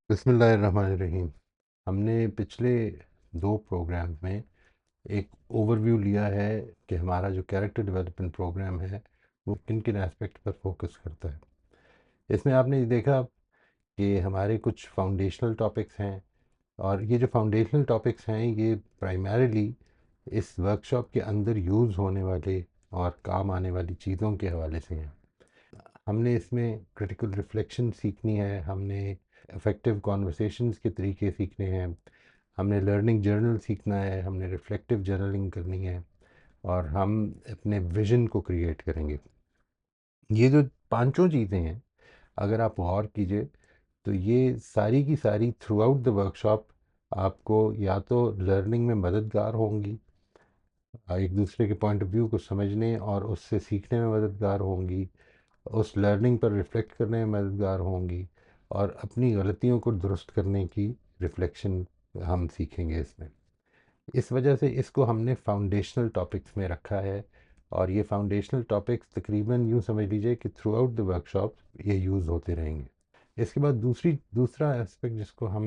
बिस्मिल्लाहिर्रहमानिर्रहीम। हमने पिछले 2 प्रोग्राम में एक ओवरव्यू लिया है कि हमारा जो कैरेक्टर डेवलपमेंट प्रोग्राम है वो किन किन एस्पेक्ट पर फोकस करता है। इसमें आपने ये देखा कि हमारे कुछ फाउंडेशनल टॉपिक्स हैं, और ये जो फाउंडेशनल टॉपिक्स हैं ये प्राइमरीली इस वर्कशॉप के अंदर यूज़ होने वाले और काम आने वाली चीज़ों के हवाले से हैं। हमने इसमें क्रिटिकल रिफ्लेक्शन सीखनी है, हमने इफ़ेक्टिव कॉन्वर्सेशंस के तरीके सीखने हैं, हमने लर्निंग जर्नल सीखना है, हमने रिफ्लेक्टिव जर्नलिंग करनी है, और हम अपने विज़न को क्रिएट करेंगे। ये जो पांचों चीज़ें हैं, अगर आप गौर कीजिए तो ये सारी की सारी थ्रू आउट द वर्कशॉप आपको या तो लर्निंग में मददगार होंगी, एक दूसरे के पॉइंट ऑफ व्यू को समझने और उससे सीखने में मददगार होंगी, उस लर्निंग पर रिफ़्लेक्ट करने में मददगार होंगी, और अपनी गलतियों को दुरुस्त करने की रिफ़्लेक्शन हम सीखेंगे इसमें। इस वजह से इसको हमने फाउंडेशनल टॉपिक्स में रखा है, और ये फाउंडेशनल टॉपिक्स तकरीबन यूँ समझ लीजिए कि थ्रू आउट द वर्कशॉप ये यूज़ होते रहेंगे। इसके बाद दूसरा एस्पेक्ट जिसको हम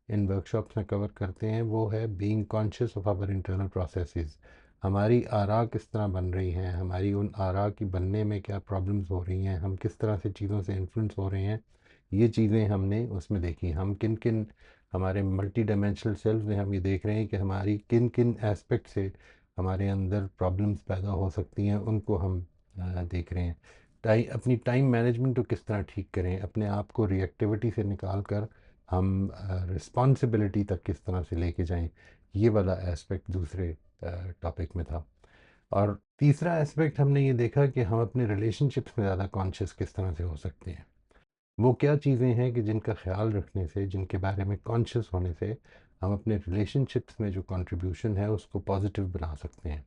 इन वर्कशॉप्स में कवर करते हैं वो है being conscious of our internal processes. हमारी आरा किस तरह बन रही हैं, हमारी उन आरा की बनने में क्या प्रॉब्लम्स हो रही हैं, हम किस तरह से चीज़ों से इन्फ्लुएंस हो रहे हैं, ये चीज़ें हमने उसमें देखी। हम किन किन हमारे मल्टी डायमेंशनल सेल्फ में हम ये देख रहे हैं कि हमारी किन किन एस्पेक्ट से हमारे अंदर प्रॉब्लम्स पैदा हो सकती हैं, उनको हम देख रहे हैं। अपनी टाइम मैनेजमेंट को किस तरह ठीक करें, अपने आप को रिएक्टिविटी से निकाल कर हम रिस्पॉन्सिबिलिटी तक किस तरह से लेके जाएं, ये वाला एस्पेक्ट दूसरे टॉपिक में था। और तीसरा एस्पेक्ट हमने ये देखा कि हम अपने रिलेशनशिप्स में ज़्यादा कॉन्शियस किस तरह से हो सकते हैं। वो क्या चीज़ें हैं कि जिनका ख्याल रखने से, जिनके बारे में कॉन्शियस होने से हम अपने रिलेशनशिप्स में जो कंट्रीब्यूशन है उसको पॉजिटिव बना सकते हैं।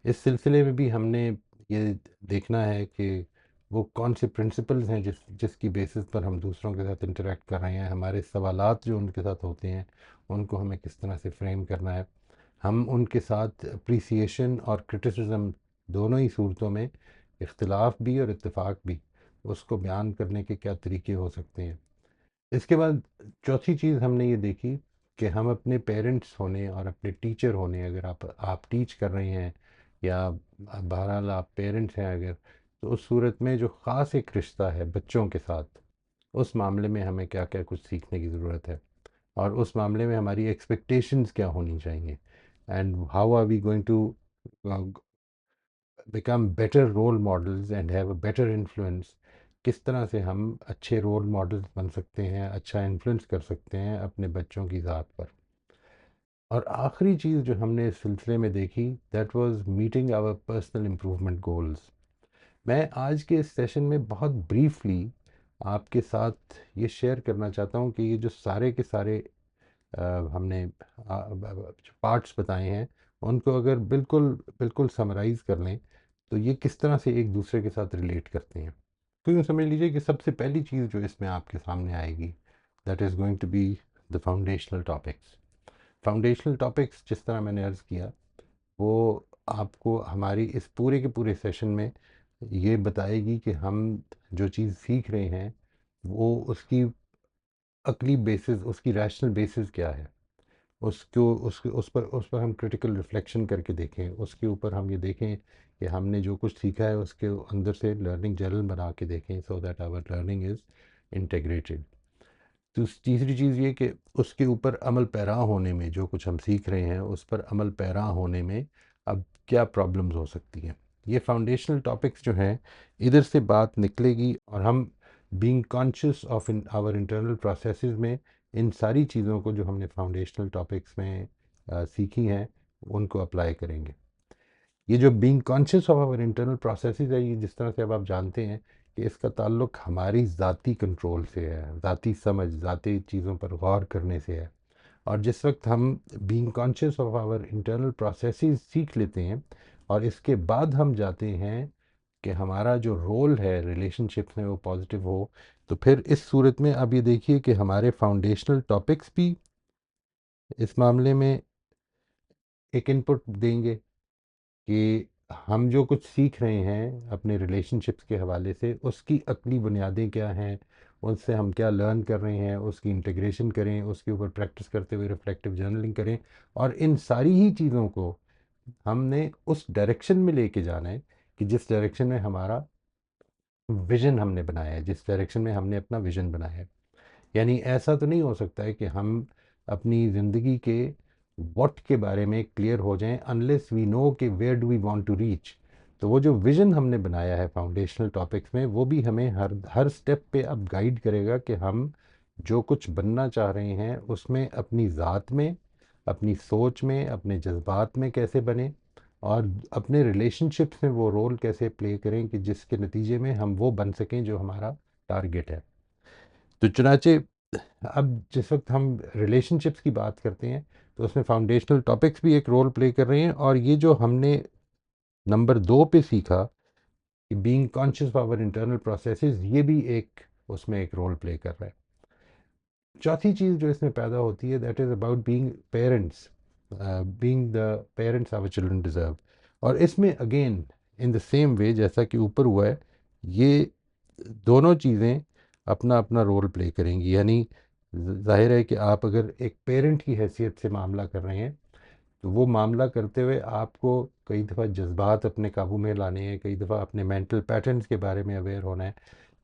इस सिलसिले में भी हमने ये देखना है कि वो कौन से प्रिंसिपल्स हैं जिसकी बेसिस पर हम दूसरों के साथ इंटरेक्ट कर रहे हैं, हमारे सवालात जो उनके साथ होते हैं उनको हमें किस तरह से फ्रेम करना है, हम उनके साथ अप्रिसिएशन और क्रिटिसिज्म दोनों ही सूरतों में, इख्तिलाफ भी और इत्तेफाक भी, उसको बयान करने के क्या तरीके हो सकते हैं। इसके बाद चौथी चीज़ हमने ये देखी कि हम अपने पेरेंट्स होने और अपने टीचर होने, अगर आप टीच कर रहे हैं या बहरहाल आप पेरेंट्स हैं अगर, तो उस सूरत में जो ख़ास एक रिश्ता है बच्चों के साथ, उस मामले में हमें क्या क्या कुछ सीखने की ज़रूरत है, और उस मामले में हमारी एक्सपेक्टेशंस क्या होनी चाहिए, and how are we going to become better role models and have a better influence. किस तरह से हम अच्छे रोल मॉडल्स बन सकते हैं, अच्छा इन्फ्लुएंस कर सकते हैं अपने बच्चों की ज़ात पर। और आखिरी चीज़ जो हमने इस सिलसिले में देखी, that was meeting our personal improvement goals. मैं आज के इस सेशन में बहुत ब्रीफली आपके साथ ये शेयर करना चाहता हूँ कि ये जो सारे के सारे हमने पार्ट्स बताए हैं, उनको अगर बिल्कुल बिल्कुल समराइज़ कर लें तो ये किस तरह से एक दूसरे के साथ रिलेट करते हैं। तो यूँ समझ लीजिए कि सबसे पहली चीज़ जो इसमें आपके सामने आएगी, that is going to be the foundational topics. Foundational topics जिस तरह मैंने अर्ज़ किया, वो आपको हमारी इस पूरे के पूरे सेशन में ये बताएगी कि हम जो चीज़ सीख रहे हैं वो उसकी अकली बेसिस, उसकी रैशनल बेसिस क्या है, उसको उस पर हम क्रिटिकल रिफ्लेक्शन करके देखें, उसके ऊपर हम ये देखें कि हमने जो कुछ सीखा है उसके अंदर से लर्निंग जर्नल बना के देखें, so that our learning is integrated. तो तीसरी चीज़ ये कि उसके ऊपर अमल पैरा होने में, जो कुछ हम सीख रहे हैं उस पर अमल पैरा होने में अब क्या प्रॉब्लम्स हो सकती हैं। ये फाउंडेशनल टॉपिक्स जो हैं, इधर से बात निकलेगी और हम being conscious of in our internal processes में इन सारी चीज़ों को जो हमने फाउंडेशनल टॉपिक्स में सीखी हैं उनको अप्लाई करेंगे। ये जो being conscious of our internal processes है, ये जिस तरह से अब आप जानते हैं कि इसका ताल्लुक हमारी ज़ाती कंट्रोल से है, ज़ाती समझ, ज़ाती चीज़ों पर गौर करने से है। और जिस वक्त हम being conscious of our internal processes सीख लेते हैं और इसके बाद हम जाते हैं कि हमारा जो रोल है रिलेशनशिप में वो पॉजिटिव हो, तो फिर इस सूरत में अब ये देखिए कि हमारे फाउंडेशनल टॉपिक्स भी इस मामले में एक इनपुट देंगे कि हम जो कुछ सीख रहे हैं अपने रिलेशनशिप्स के हवाले से, उसकी अकली बुनियादें क्या हैं, उससे हम क्या लर्न कर रहे हैं उसकी इंटीग्रेशन करें, उसके ऊपर प्रैक्टिस करते हुए रिफ्लेक्टिव जर्नलिंग करें। और इन सारी ही चीज़ों को हमने उस डायरेक्शन में लेके जाना है कि जिस डायरेक्शन में हमारा विज़न हमने बनाया है, जिस डायरेक्शन में हमने अपना विज़न बनाया है। यानी ऐसा तो नहीं हो सकता है कि हम अपनी ज़िंदगी के व्हाट के बारे में क्लियर हो जाएं अनलेस वी नो कि where do we want to reach. तो वो जो विज़न हमने बनाया है फाउंडेशनल टॉपिक्स में, वो भी हमें हर हर स्टेप पे अब गाइड करेगा कि हम जो कुछ बनना चाह रहे हैं उसमें अपनी ज़ात में, अपनी सोच में, अपने जज्बात में कैसे बने, और अपने रिलेशनशिप्स में वो रोल कैसे प्ले करें कि जिसके नतीजे में हम वो बन सकें जो हमारा टारगेट है। तो चुनाचे अब जिस वक्त हम रिलेशनशिप्स की बात करते हैं तो उसमें फाउंडेशनल टॉपिक्स भी एक रोल प्ले कर रहे हैं, और ये जो हमने नंबर 2 पे सीखा कि being conscious of our internal processes, ये भी एक उसमें एक रोल प्ले कर रहा है। चौथी चीज़ जो इसमें पैदा होती है that is about being parents, being the parents our children deserve. और इसमें again in the same way जैसा कि ऊपर हुआ है, ये दोनों चीज़ें अपना अपना रोल प्ले करेंगी। यानी जाहिर है कि आप अगर एक पेरेंट की हैसियत से मामला कर रहे हैं तो वो मामला करते हुए आपको कई दफ़ा जज्बात अपने काबू में लाने हैं, कई दफ़ा अपने मेंटल पैटर्न्स के बारे में अवेयर होना है,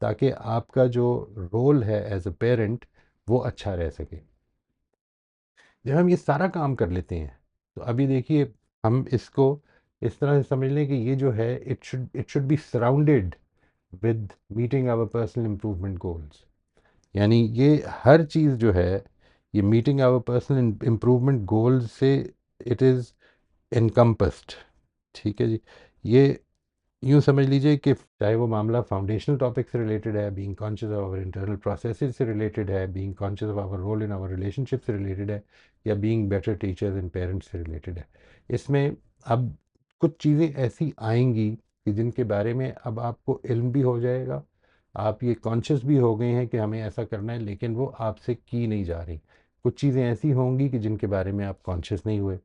ताकि आपका जो रोल है एज अ पेरेंट वो अच्छा रह सके। जब हम ये सारा काम कर लेते हैं तो अभी देखिए, हम इसको इस तरह से समझ लें कि ये जो है it should be surrounded with meeting our personal improvement goals. यानी ये हर चीज़ जो है ये meeting our personal improvement goals से इट इज़ एनकम्पस्ड। ठीक है जी। ये यूँ समझ लीजिए कि चाहे वो मामला फाउंडेशनल टॉपिक से रिलेटेड है, being conscious of our internal processes से रिलेटेड है, being conscious of our role in our relationship से रिलेटेड है, या being better teachers and parents से रिलेटेड है। इसमें अब कुछ चीज़ें ऐसी आएंगी कि जिनके बारे में अब आपको इल्म भी हो जाएगा, आप ये कॉन्शियस भी हो गए हैं कि हमें ऐसा करना है, लेकिन वो आपसे की नहीं जा रही। कुछ चीज़ें ऐसी होंगी कि जिनके बारे में आप कॉन्शियस नहीं हुए।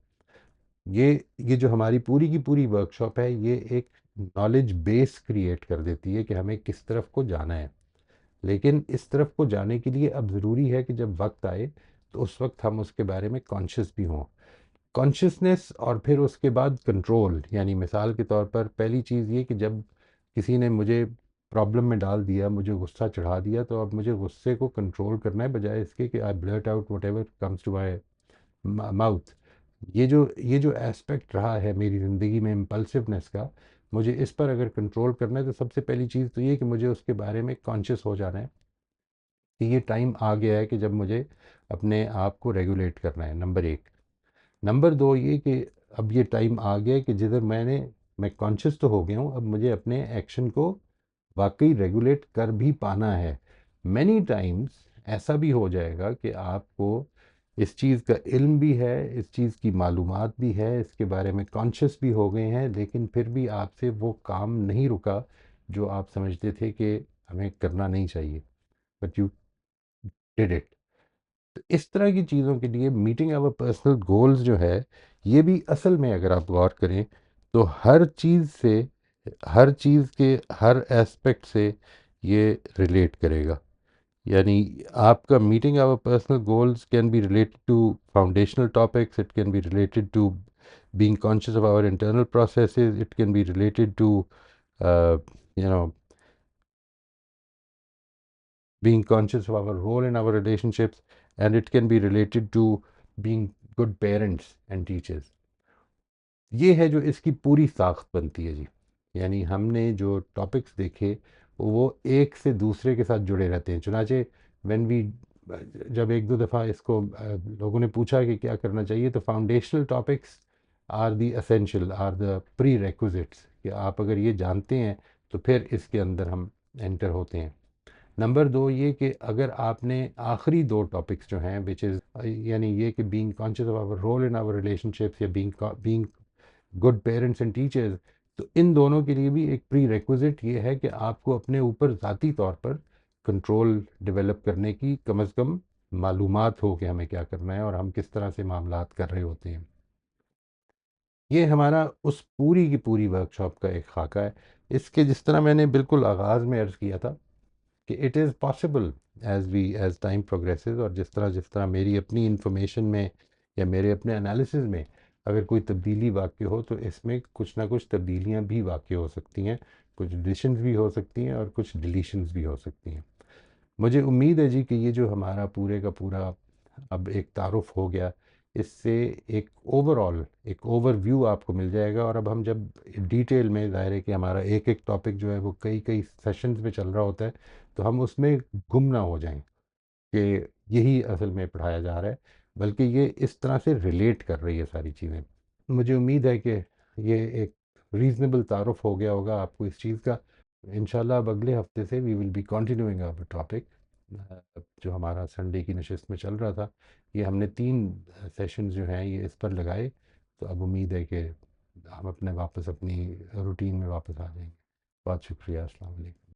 ये जो हमारी पूरी की पूरी वर्कशॉप है ये एक नॉलेज बेस क्रिएट कर देती है कि हमें किस तरफ को जाना है। लेकिन इस तरफ को जाने के लिए अब ज़रूरी है कि जब वक्त आए तो उस वक्त हम उसके बारे में कॉन्शियस भी हों। कॉन्शियसनेस और फिर उसके बाद कंट्रोल। यानी मिसाल के तौर पर पहली चीज़ ये कि जब किसी ने मुझे प्रॉब्लम में डाल दिया, मुझे गुस्सा चढ़ा दिया, तो अब मुझे गुस्से को कंट्रोल करना है बजाय इसके कि I blurt out whatever comes to my mouth. ये जो एस्पेक्ट रहा है मेरी ज़िंदगी में इम्पल्सिवनेस का, मुझे इस पर अगर कंट्रोल करना है तो सबसे पहली चीज़ तो ये कि मुझे उसके बारे में कॉन्शियस हो जाना है कि ये टाइम आ गया है कि जब मुझे अपने आप को रेगुलेट करना है, नंबर एक। नंबर दो ये कि अब ये टाइम आ गया है कि जिधर मैं कॉन्शियस तो हो गया हूँ, अब मुझे अपने एक्शन को वाकई रेगुलेट कर भी पाना है। मैनी टाइम्स ऐसा भी हो जाएगा कि आपको इस चीज़ का इल्म भी है, इस चीज़ की मालूमात भी है, इसके बारे में कॉन्शियस भी हो गए हैं, लेकिन फिर भी आपसे वो काम नहीं रुका जो आप समझते थे कि हमें करना नहीं चाहिए, बट यू डिड इट। तो इस तरह की चीज़ों के लिए मीटिंग आवर पर्सनल गोल्स जो है, ये भी असल में अगर आप गौर करें तो हर चीज़ से, हर चीज़ के हर एस्पेक्ट से ये रिलेट करेगा। यानी आपका meeting our personal goals can be related to foundational topics, it can be related to being conscious of our internal processes, it can be related to you know being conscious of our role in our relationships, and it can be related to being good parents and teachers. ये है जो इसकी पूरी साख्त बनती है जी। यानी हमने जो टॉपिक्स देखे वो एक से दूसरे के साथ जुड़े रहते हैं। चुनाचे व्हेन वी जब एक दो दफ़ा इसको लोगों ने पूछा कि क्या करना चाहिए, तो foundational topics are the essential, are the prerequisites, कि आप अगर ये जानते हैं तो फिर इसके अंदर हम एंटर होते हैं। नंबर दो ये कि अगर आपने आखिरी दो टॉपिक्स जो हैं विच इज़ यानी ये कि being conscious of our role in our relationships या being good parents and teachers, तो इन दोनों के लिए भी एक प्री रिक्विजिट ये है कि आपको अपने ऊपर ज़ाती तौर पर कंट्रोल डेवलप करने की कम अज़ कम मालूमात हो कि हमें क्या करना है और हम किस तरह से मामलात कर रहे होते हैं। ये हमारा उस पूरी की पूरी वर्कशॉप का एक खाका है। इसके जिस तरह मैंने बिल्कुल आगाज़ में अर्ज़ किया था कि it is possible as time progresses, और जिस तरह मेरी अपनी इंफॉर्मेशन में या मेरे अपने एनालिसिस में अगर कोई तब्दीली वाक़ई हो तो इसमें कुछ ना कुछ तब्दीलियाँ भी वाक़ई हो सकती हैं, कुछ एडिशंस भी हो सकती हैं और कुछ डिलीशंस भी हो सकती हैं। मुझे उम्मीद है जी कि ये जो हमारा पूरे का पूरा अब एक तारुफ हो गया, इससे एक ओवरऑल एक ओवरव्यू आपको मिल जाएगा। और अब हम जब डिटेल में, ज़ाहिर है कि हमारा एक एक टॉपिक जो है वो कई कई सेशंस में चल रहा होता है, तो हम उसमें गुम ना हो जाएं कि यही असल में पढ़ाया जा रहा है, बल्कि ये इस तरह से रिलेट कर रही है सारी चीज़ें। मुझे उम्मीद है कि ये एक रीज़नेबल तारुफ हो गया होगा आपको इस चीज़ का। इंशाल्लाह अब अगले हफ्ते से we will be continuing our topic, जो हमारा संडे की नशिस्त में चल रहा था। ये हमने 3 सेशंस जो हैं ये इस पर लगाए, तो अब उम्मीद है कि हम अपने वापस अपनी रूटीन में वापस आ जाएंगे। बहुत शुक्रिया। अस्सलाम वालेकुम।